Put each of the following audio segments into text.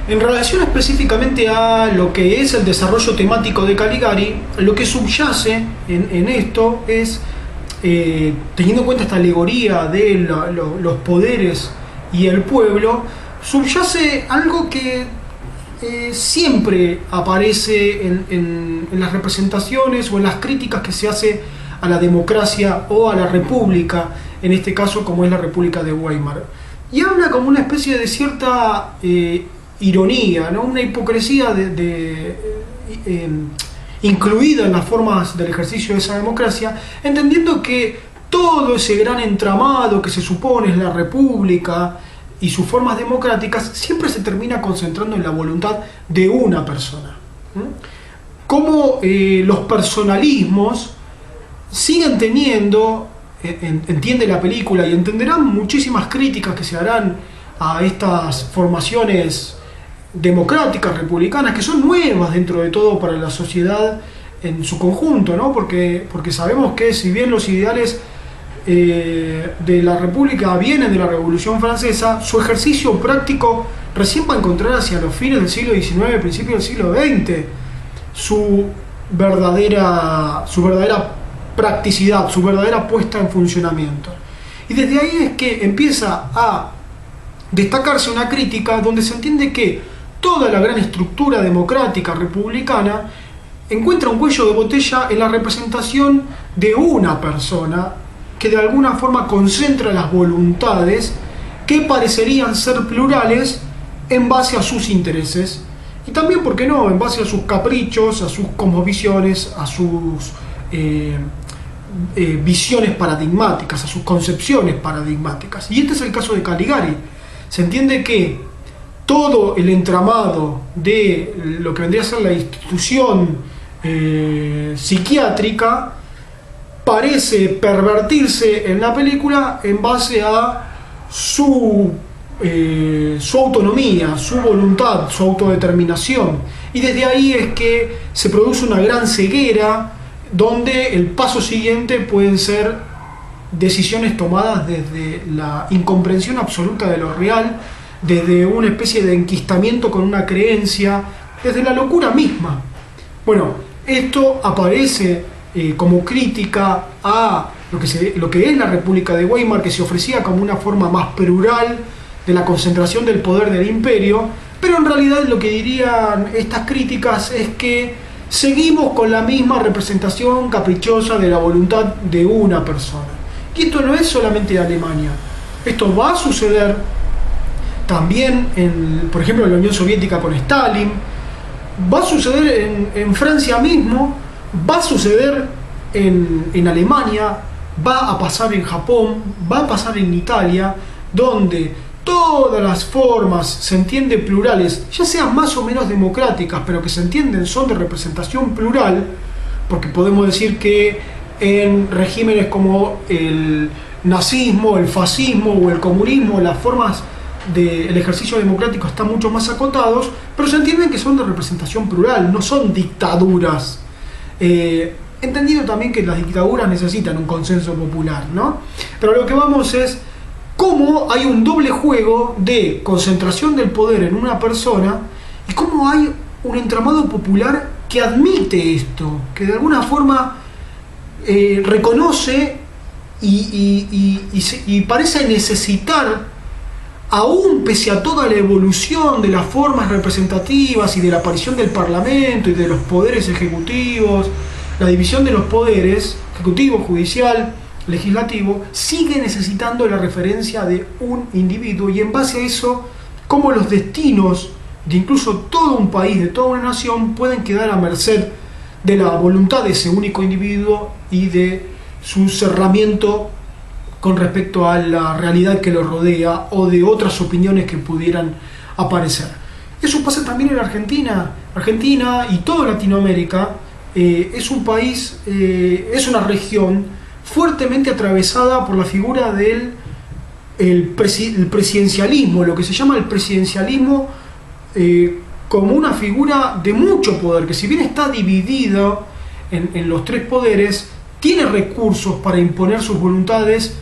En relación específicamente a lo que es el desarrollo temático de Caligari, lo que subyace en esto es, teniendo en cuenta esta alegoría de los poderes y el pueblo, subyace algo que siempre aparece en las representaciones o en las críticas que se hace a la democracia o a la república, en este caso como es la República de Weimar. Y habla como una especie de cierta ironía, ¿no? Una hipocresía incluida en las formas del ejercicio de esa democracia, entendiendo que todo ese gran entramado que se supone es la república y sus formas democráticas siempre se termina concentrando en la voluntad de una persona. Como los personalismos siguen teniendo, entiende la película y entenderán muchísimas críticas que se harán a estas formaciones democráticas, republicanas, que son nuevas dentro de todo para la sociedad en su conjunto, ¿no? Porque sabemos que si bien los ideales de la República vienen de la Revolución Francesa, su ejercicio práctico recién va a encontrar hacia los fines del siglo XIX, principios del siglo XX, su verdadera practicidad, su verdadera puesta en funcionamiento. Y desde ahí es que empieza a destacarse una crítica donde se entiende que toda la gran estructura democrática republicana encuentra un cuello de botella en la representación de una persona que de alguna forma concentra las voluntades que parecerían ser plurales en base a sus intereses y también, ¿por qué no?, en base a sus caprichos, a sus cosmovisiones, a sus visiones paradigmáticas, a sus concepciones paradigmáticas. Y este es el caso de Caligari. Se entiende que todo el entramado de lo que vendría a ser la institución psiquiátrica parece pervertirse en la película en base a su autonomía, su voluntad, su autodeterminación. Y desde ahí es que se produce una gran ceguera donde el paso siguiente pueden ser decisiones tomadas desde la incomprensión absoluta de lo real, desde una especie de enquistamiento con una creencia, desde la locura misma. Bueno, esto aparece como crítica a lo que es la República de Weimar, que se ofrecía como una forma más plural de la concentración del poder del imperio, pero en realidad lo que dirían estas críticas es que seguimos con la misma representación caprichosa de la voluntad de una persona. Y esto no es solamente de Alemania, esto va a suceder también, por ejemplo, en la Unión Soviética con Stalin, va a suceder en Francia mismo, va a suceder en Alemania, va a pasar en Japón, va a pasar en Italia, donde todas las formas se entienden plurales, ya sean más o menos democráticas, pero que se entienden son de representación plural, porque podemos decir que en regímenes como el nazismo, el fascismo o el comunismo, las formas del ejercicio democrático están mucho más acotados, pero se entienden que son de representación plural, no son dictaduras. Entendido también que las dictaduras necesitan un consenso popular, ¿no? Pero lo que vamos es cómo hay un doble juego de concentración del poder en una persona y cómo hay un entramado popular que admite esto, que de alguna forma reconoce y parece necesitar, aún pese a toda la evolución de las formas representativas y de la aparición del Parlamento y de los poderes ejecutivos, la división de los poderes, ejecutivo, judicial, legislativo, sigue necesitando la referencia de un individuo, y en base a eso, cómo los destinos de incluso todo un país, de toda una nación, pueden quedar a merced de la voluntad de ese único individuo y de su cerramiento con respecto a la realidad que lo rodea o de otras opiniones que pudieran aparecer. Eso pasa también en Argentina. Argentina y toda Latinoamérica es un país, es una región fuertemente atravesada por la figura del presidencialismo, lo que se llama el presidencialismo como una figura de mucho poder, que si bien está dividida en los tres poderes, tiene recursos para imponer sus voluntades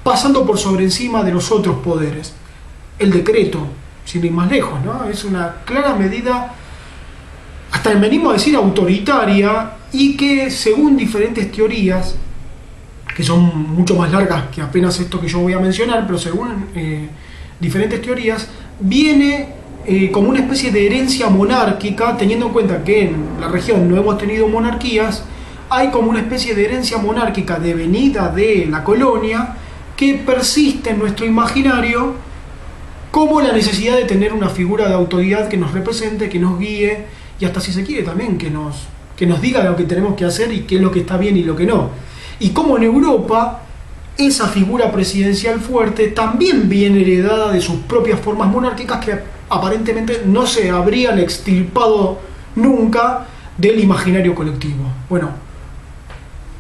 pasando por sobre encima de los otros poderes. El decreto. sin ir más lejos, ¿no? Es una clara medida, hasta me animo a decir autoritaria, y que según diferentes teorías, que son mucho más largas que apenas esto que yo voy a mencionar, pero según diferentes teorías, viene como una especie de herencia monárquica, teniendo en cuenta que en la región no hemos tenido monarquías. Hay como una especie de herencia monárquica devenida de la colonia que persiste en nuestro imaginario como la necesidad de tener una figura de autoridad que nos represente, que nos guíe y hasta, si se quiere, también que nos diga lo que tenemos que hacer y qué es lo que está bien y lo que no. Y como en Europa esa figura presidencial fuerte también viene heredada de sus propias formas monárquicas que aparentemente no se habrían extirpado nunca del imaginario colectivo. Bueno,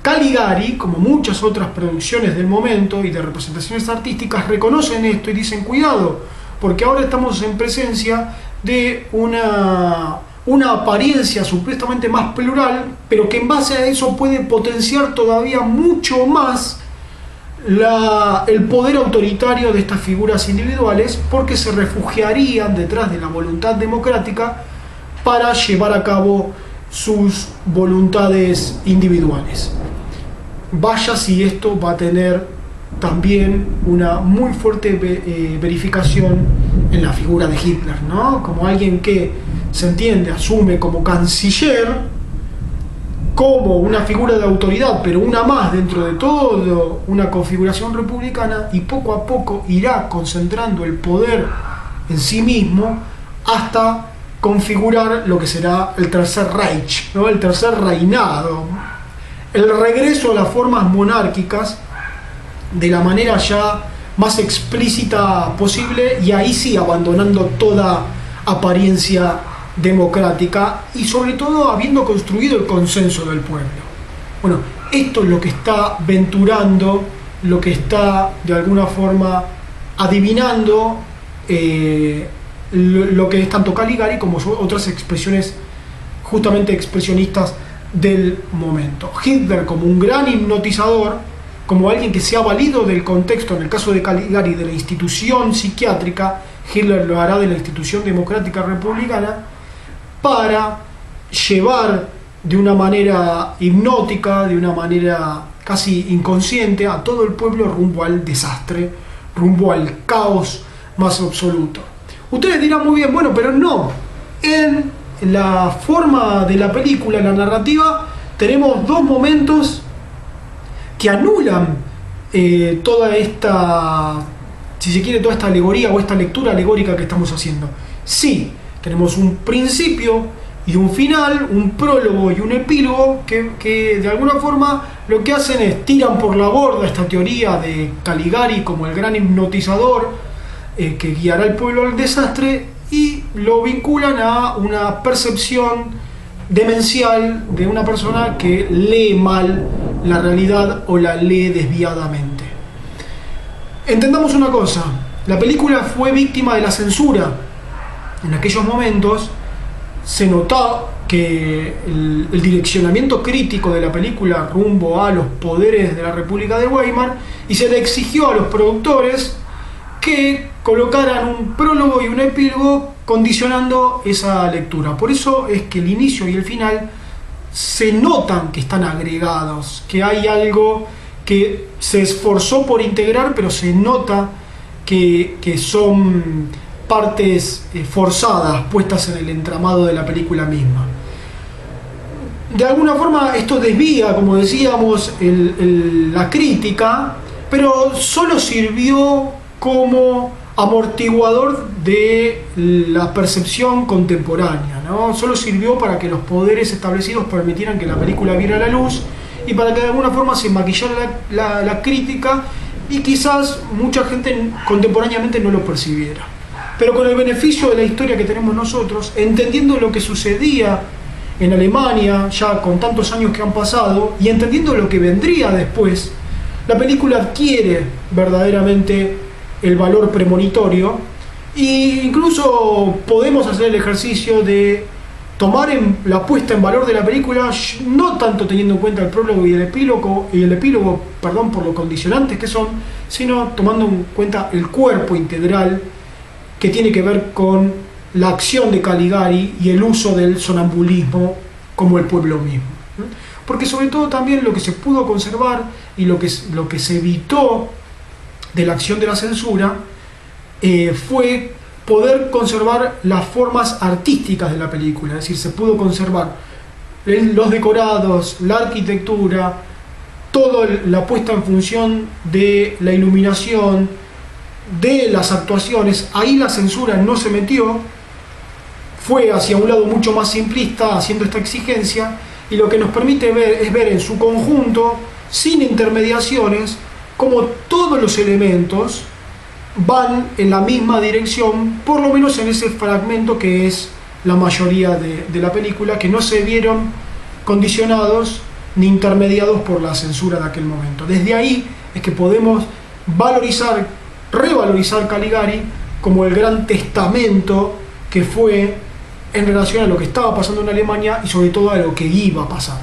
Caligari, como muchas otras producciones del momento y de representaciones artísticas, reconocen esto y dicen: cuidado, porque ahora estamos en presencia de una apariencia supuestamente más plural, pero que en base a eso puede potenciar todavía mucho más el poder autoritario de estas figuras individuales, porque se refugiarían detrás de la voluntad democrática para llevar a cabo sus voluntades individuales. Vaya si esto va a tener también una muy fuerte verificación en la figura de Hitler, ¿no? Como alguien que se entiende, asume como canciller, como una figura de autoridad, pero una más dentro de todo una configuración republicana, y poco a poco irá concentrando el poder en sí mismo hasta configurar lo que será el Tercer Reich, ¿no? El tercer reinado, el regreso a las formas monárquicas de la manera ya más explícita posible, y ahí sí abandonando toda apariencia democrática y sobre todo habiendo construido el consenso del pueblo. Bueno, esto es lo que está venturando, lo que está de alguna forma adivinando lo que es tanto Caligari como otras expresiones justamente expresionistas del momento. Hitler como un gran hipnotizador, como alguien que se ha valido del contexto, en el caso de Caligari, de la institución psiquiátrica. Hitler lo hará de la institución democrática republicana, para llevar de una manera hipnótica, de una manera casi inconsciente, a todo el pueblo rumbo al desastre, rumbo al caos más absoluto. Ustedes dirán muy bien, bueno, pero no. En la forma de la película, en la narrativa, tenemos dos momentos que anulan toda esta, si se quiere, toda esta alegoría o esta lectura alegórica que estamos haciendo. Sí, tenemos un principio y un final, un prólogo y un epílogo que de alguna forma lo que hacen es tiran por la borda esta teoría de Caligari como el gran hipnotizador que guiará al pueblo al desastre, y lo vinculan a una percepción demencial de una persona que lee mal la realidad o la lee desviadamente. Entendamos una cosa, la película fue víctima de la censura. En aquellos momentos se notó que el direccionamiento crítico de la película rumbo a los poderes de la República de Weimar, y se le exigió a los productores que colocaran un prólogo y un epílogo condicionando esa lectura. Por eso es que el inicio y el final se notan que están agregados, que hay algo que se esforzó por integrar, pero se nota que son partes forzadas, puestas en el entramado de la película misma. De alguna forma esto desvía, como decíamos, la crítica, pero solo sirvió como amortiguador de la percepción contemporánea, ¿no? Solo sirvió para que los poderes establecidos permitieran que la película viera la luz, y para que de alguna forma se maquillara la crítica, y quizás mucha gente contemporáneamente no lo percibiera. Pero con el beneficio de la historia que tenemos nosotros, entendiendo lo que sucedía en Alemania, ya con tantos años que han pasado, y entendiendo lo que vendría después, la película adquiere verdaderamente el valor premonitorio, e incluso podemos hacer el ejercicio de tomar la puesta en valor de la película, no tanto teniendo en cuenta el prólogo y el epílogo, por lo condicionantes que son, sino tomando en cuenta el cuerpo integral que tiene que ver con la acción de Caligari y el uso del sonambulismo como el pueblo mismo. Porque sobre todo también lo que se pudo conservar y lo que se evitó de la acción de la censura fue poder conservar las formas artísticas de la película, es decir, se pudo conservar los decorados, la arquitectura, toda la puesta en función de la iluminación, de las actuaciones. Ahí la censura no se metió, fue hacia un lado mucho más simplista, haciendo esta exigencia, y lo que nos permite ver es ver en su conjunto, sin intermediaciones, como todos los elementos van en la misma dirección, por lo menos en ese fragmento que es la mayoría de la película, que no se vieron condicionados ni intermediados por la censura de aquel momento. Desde ahí es que podemos revalorizar Caligari como el gran testamento que fue en relación a lo que estaba pasando en Alemania y sobre todo a lo que iba a pasar.